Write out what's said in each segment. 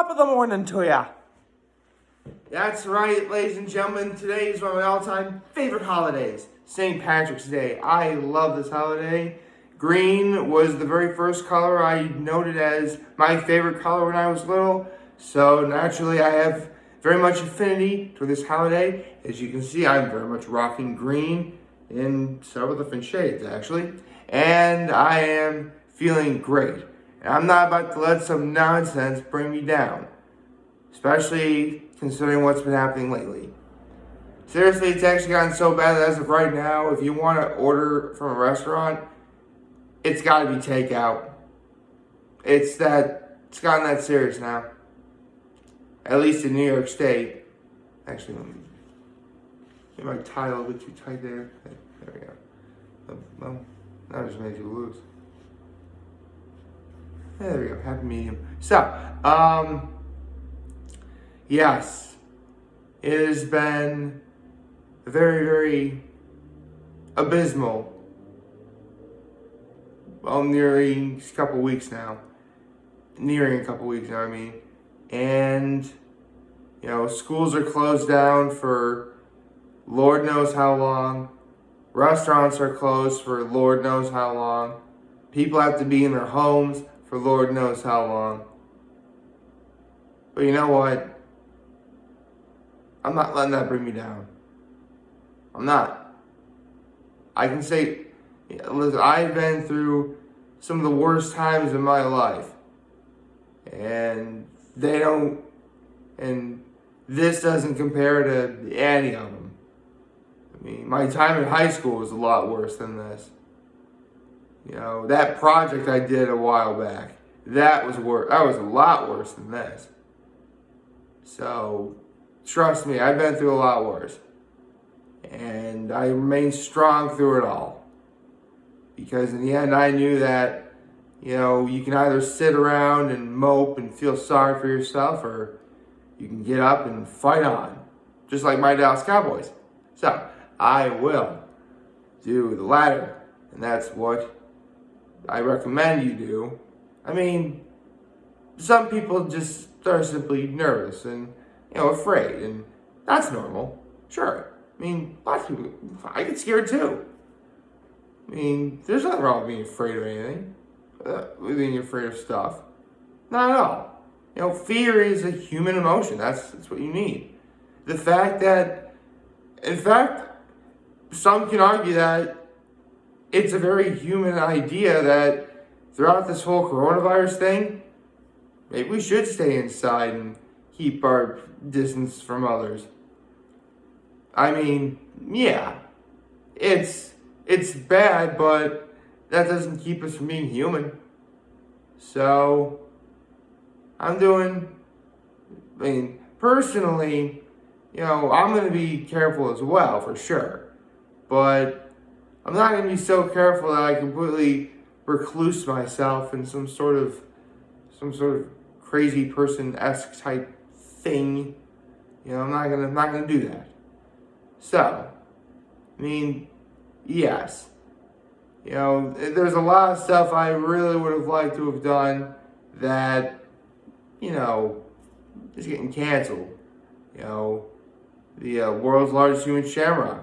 Top of the morning to ya. That's right, ladies and gentlemen. Today is one of my all-time favorite holidays, St. Patrick's Day. I love this holiday. Green was the very first color I noted as my favorite color when I was little. So naturally, I have very much affinity to this holiday. As you can see, I'm very much rocking green in several different shades, actually. And I am feeling great. And I'm not about to let some nonsense bring me down, especially considering what's been happening lately. Seriously, it's actually gotten so bad that as of right now, if you want to order from a restaurant, it's got to be takeout. It's gotten that serious now. At least in New York State. Actually, maybe my tie a little bit too tight there. There we go. Well, that just makes you lose. There we go, happy medium. So, yes, it has been very, very abysmal. Well, nearing a couple weeks now. I mean. And, you know, schools are closed down for Lord knows how long. Restaurants are closed for Lord knows how long. People have to be in their homes for Lord knows how long. But you know what? I'm not letting that bring me down. I'm not. I can say, listen, I've been through some of the worst times in my life. And this doesn't compare to any of them. I mean, my time in high school was a lot worse than this. You know, that project I did a while back, that was worse. That was a lot worse than this. So, trust me, I've been through a lot worse. And I remained strong through it all. Because in the end, I knew that, you know, you can either sit around and mope and feel sorry for yourself, or you can get up and fight on. Just like my Dallas Cowboys. So, I will do the latter. And that's what I recommend you do. I mean, some people just are simply nervous and, you know, afraid. And that's normal. Sure. I mean, lots of people, I get scared too. I mean, there's nothing wrong with being afraid of anything. With being afraid of stuff. Not at all. You know, fear is a human emotion. That's what you need. The fact that, in fact, some can argue that it's a very human idea that throughout this whole coronavirus thing, maybe we should stay inside and keep our distance from others. I mean, yeah, it's bad, but that doesn't keep us from being human. So, personally, you know, I'm going to be careful as well, for sure. But I'm not going to be so careful that I completely recluse myself in some sort of crazy person-esque type thing. You know, I'm not gonna do that. So, I mean, yes. You know, there's a lot of stuff I really would have liked to have done that, you know, is getting canceled. You know, the world's largest human shamrock.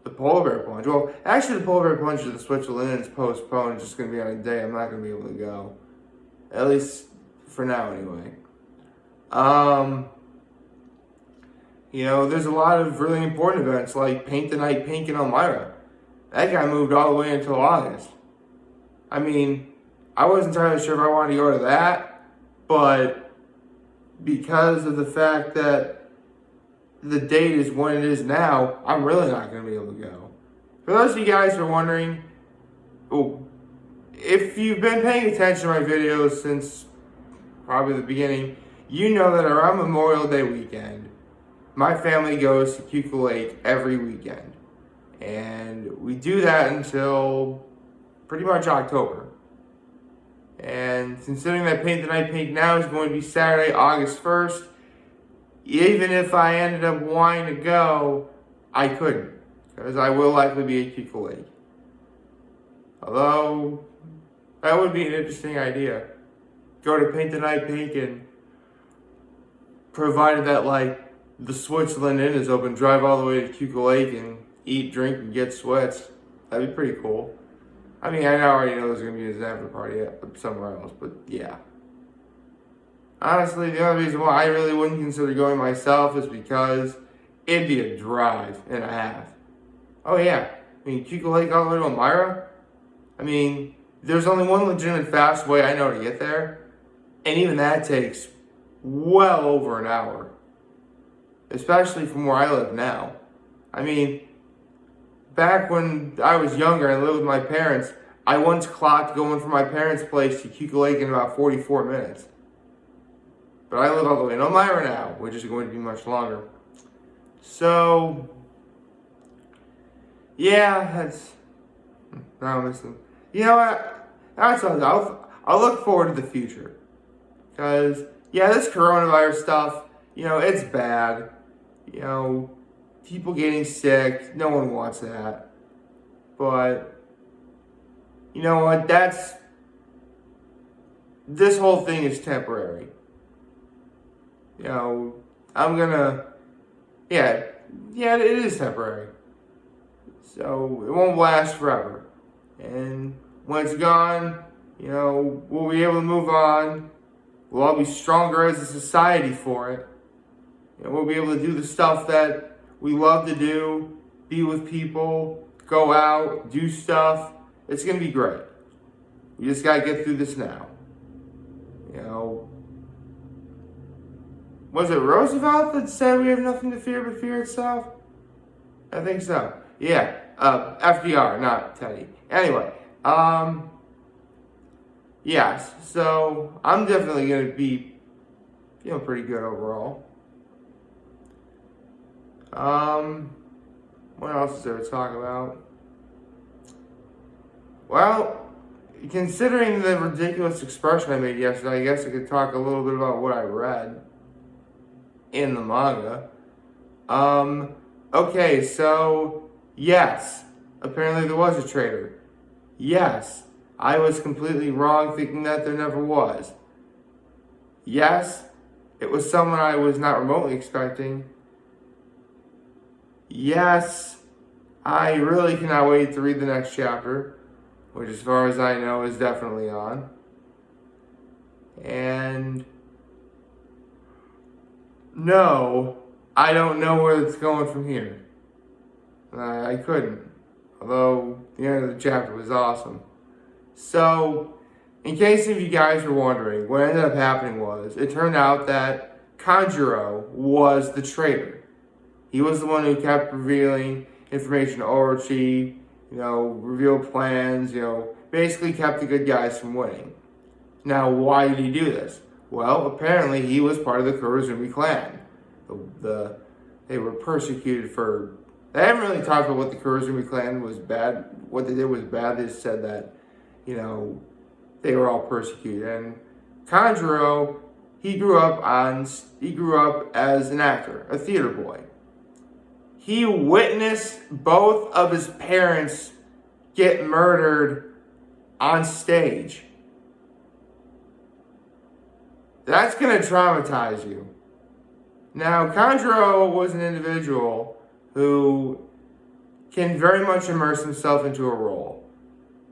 The polar bear plunge. Well, actually, the polar bear plunge to the Switzerland is postponed. It's just going to be on a day I'm not going to be able to go. At least for now, anyway. You know, there's a lot of really important events like Paint the Night Pink in Elmira. That got moved all the way until August. I mean, I wasn't entirely sure if I wanted to go to that, but because of the fact that the date is when it is now, I'm really not going to be able to go. For those of you guys who are wondering, if you've been paying attention to my videos since probably the beginning, you know that around Memorial Day weekend, my family goes to Cuckoo Lake every weekend. And we do that until pretty much October. And considering that Paint the Night Pink now is going to be Saturday, August 1st, even if I ended up wanting to go, I couldn't. Because I will likely be at Cuckoo Lake. Although, that would be an interesting idea. go to Paint the Night Pink, and provided that like the Switzerland Inn is open, drive all the way to Cuca Lake and eat, drink, and get sweats. That'd be pretty cool. I mean, I already know there's gonna be an after party somewhere else, but yeah. Honestly, the only reason why I really wouldn't consider going myself is because it'd be a drive and a half. Oh yeah, I mean, Cuca Lake all the way to Elmira? I mean, there's only one legitimate fast way I know to get there, and even that takes well over an hour. Especially from where I live now. I mean, back when I was younger and lived with my parents, I once clocked going from my parents' place to Cuca Lake in about 44 minutes. But I live all the way in Elmira now, which is going to be much longer. So, yeah, now I'm missing. You know what? That's all. I'll look forward to the future. Because, yeah, this coronavirus stuff, it's bad. People getting sick, no one wants that. But, you know what, this whole thing is temporary. It is temporary. So, it won't last forever. And when it's gone, we'll be able to move on. We'll all be stronger as a society for it. We'll be able to do the stuff that we love to do, be with people, go out, do stuff. It's going to be great. We just got to get through this now. Was it Roosevelt that said we have nothing to fear but fear itself? I think so. Yeah, FDR, not Teddy. Anyway, yes, so I'm definitely going to be feeling pretty good overall. What else is there to talk about? Well, considering the ridiculous expression I made yesterday, I guess I could talk a little bit about what I read in the manga. Okay, so, yes, apparently there was a traitor. Yes, I was completely wrong thinking that there never was. Yes, it was someone I was not remotely expecting. Yes, I really cannot wait to read the next chapter, which as far as I know is definitely on. And no, I don't know where it's going from here. I couldn't, although the end of the chapter was awesome. So, in case of you guys were wondering, what ended up happening was, it turned out that Kanjuro was the traitor. He was the one who kept revealing information to Orochi, revealed plans, basically kept the good guys from winning. Now, why did he do this? Well, apparently he was part of the Kurozumi clan. They were persecuted for... They haven't really talked about what the Kurozumi clan was bad. What they did was bad. They just said that, they were all persecuted. And Kanjuro, he grew up as an actor, a theater boy. He witnessed both of his parents get murdered on stage. That's going to traumatize you. Now, Kanjuro was an individual who can very much immerse himself into a role.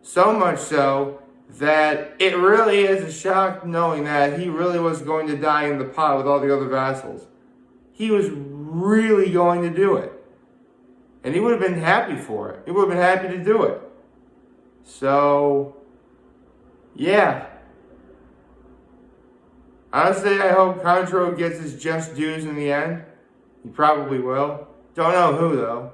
So much so that it really is a shock knowing that he really was going to die in the pot with all the other vassals. He was really going to do it. And he would have been happy for it. He would have been happy to do it. So, yeah. Honestly, I hope Kanjuro gets his just dues in the end. He probably will. Don't know who, though.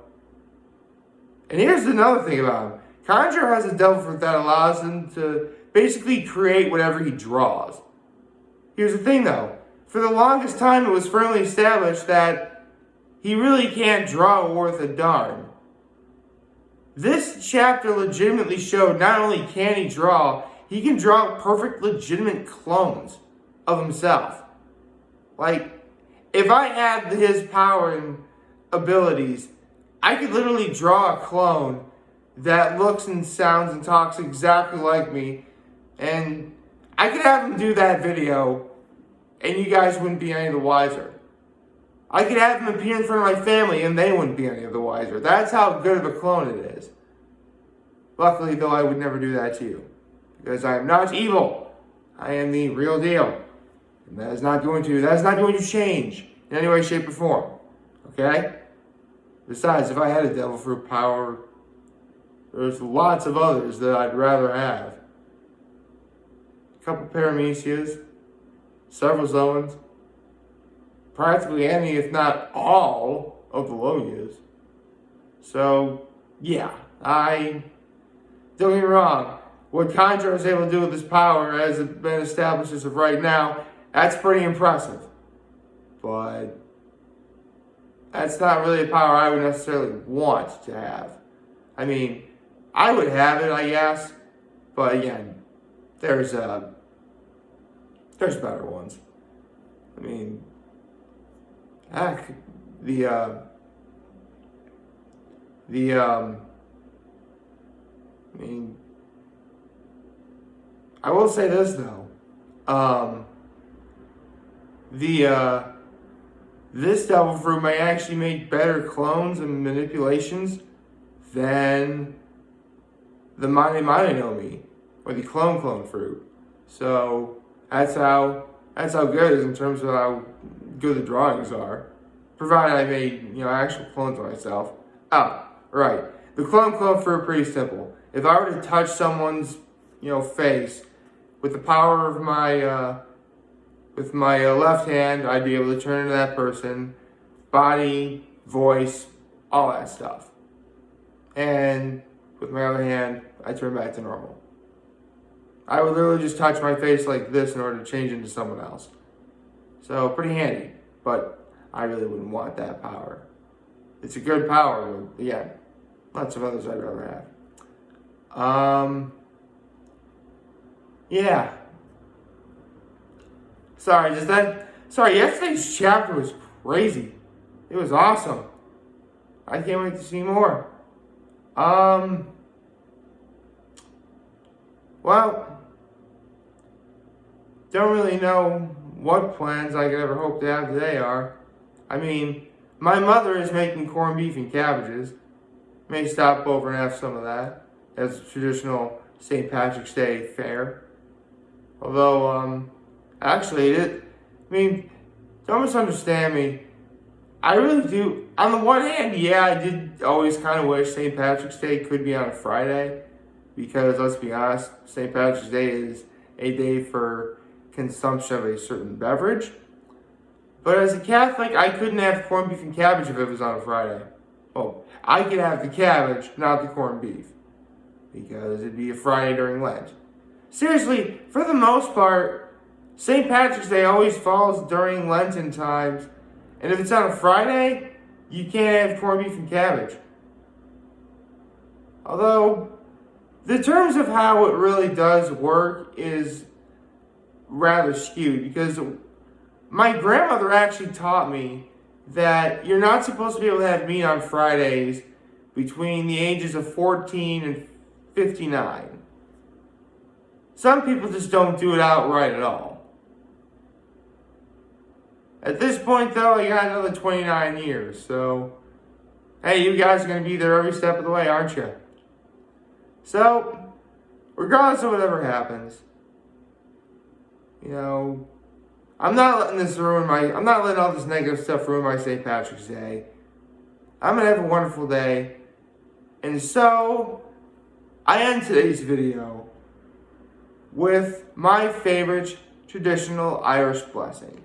And here's another thing about him. Kanjuro has a devil fruit that allows him to basically create whatever he draws. Here's the thing, though. For the longest time, it was firmly established that he really can't draw worth a darn. This chapter legitimately showed not only can he can draw perfect legitimate clones of himself. Like, if I had his power and abilities, I could literally draw a clone that looks and sounds and talks exactly like me, and I could have him do that video and you guys wouldn't be any the wiser. I could have him appear in front of my family and they wouldn't be any of the wiser. That's how good of a clone it is. Luckily, though, I would never do that to you. Because I am not evil. I am the real deal. And that is not going to change in any way, shape, or form. Okay? Besides, if I had a devil fruit power, there's lots of others that I'd rather have. A couple paramecias, several zones, practically any, if not all, of the Logias. So, yeah, don't get me wrong. What Conjure is able to do with this power, as it's been established as of right now, that's pretty impressive. But that's not really a power I would necessarily want to have. I mean, I would have it, I guess. But again, there's better ones. I mean, heck, I mean, I will say this though. This devil fruit may actually make better clones and manipulations than the Mane Mane no Mi, or the clone fruit. So that's how good it is in terms of how good the drawings are. Provided I made, actual clones of myself. Oh, right. The clone fruit are pretty simple. If I were to touch someone's, face with the power of my left hand, I'd be able to turn into that person, body, voice, all that stuff. And with my other hand, I turn back to normal. I would literally just touch my face like this in order to change into someone else. So pretty handy, but I really wouldn't want that power. It's a good power, but again, lots of others I'd rather have. Yeah. Sorry, yesterday's chapter was crazy. It was awesome. I can't wait to see more. Well, don't really know what plans I could ever hope to have today are. I mean, my mother is making corned beef and cabbages. May stop over and have some of that as a traditional St. Patrick's Day fare. Although, don't misunderstand me. I really do. On the one hand, yeah, I did always kind of wish St. Patrick's Day could be on a Friday. Because, let's be honest, St. Patrick's Day is a day for consumption of a certain beverage. But as a Catholic, I couldn't have corned beef and cabbage if it was on a Friday. Well, I could have the cabbage, not the corned beef. Because it'd be a Friday during Lent. Seriously, for the most part, St. Patrick's Day always falls during Lenten times. And if it's on a Friday, you can't have corned beef and cabbage. Although, the terms of how it really does work is rather skewed. Because my grandmother actually taught me that you're not supposed to be able to have meat on Fridays between the ages of 14 and 59. Some people just don't do it outright at all. At this point, though, I got another 29 years, so hey, you guys are going to be there every step of the way, aren't you? So, regardless of whatever happens, I'm not letting all this negative stuff ruin my St. Patrick's Day. I'm going to have a wonderful day. And so, I end today's video with my favorite traditional Irish blessing.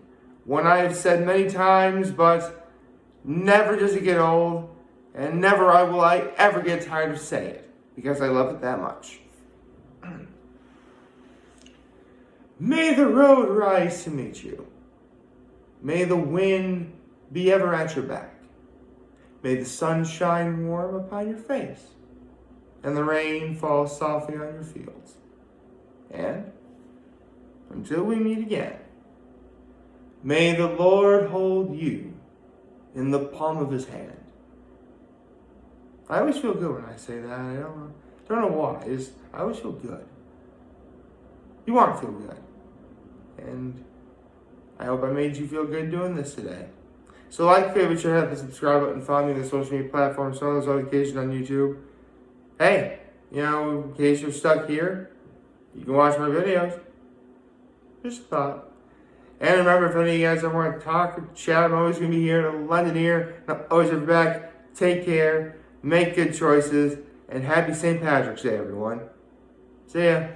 One I have said many times, but never does it get old, and never will I ever get tired of saying it, because I love it that much. May the road rise to meet you. May the wind be ever at your back. May the sun shine warm upon your face, and the rain fall softly on your fields. And until we meet again, may the Lord hold you in the palm of his hand. I always feel good when I say that. I don't know why. I always feel good. You want to feel good. And I hope I made you feel good doing this today. So like, favorite, share, hit the subscribe button, follow me on the social media platforms, turn on those notifications on YouTube. Hey, in case you're stuck here, you can watch my videos. Just a thought. And remember, if any of you guys ever want to talk or chat, I'm always going to be here in London here. And I'm always have your back. Take care, make good choices, and happy St. Patrick's Day, everyone. See ya.